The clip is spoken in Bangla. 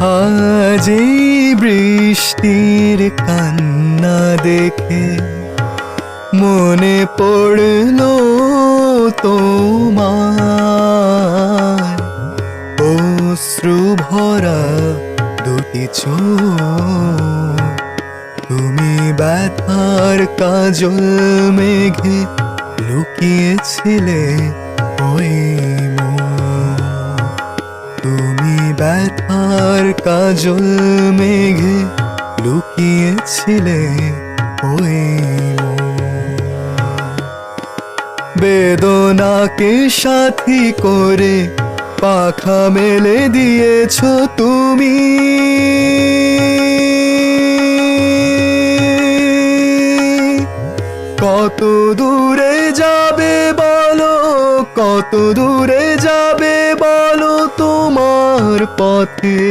আজ এই বৃষ্টির কান্না দেখে মনে পড়লো তোমার অশ্রু ভরা দুটি চোখ। তুমি ব্যথার কাজল মেঘে লুকিয়েছিলে ওই মন। তুমি ব্যথার কাজল মেঘে লুকিয়েছিলে ওই মন। বেদনাকে সাথী করে পাখা মেলে দিয়েছো তুমি। কত দূরে যাবে বলো, কত দূরে যাবে বলো তোমার পথে।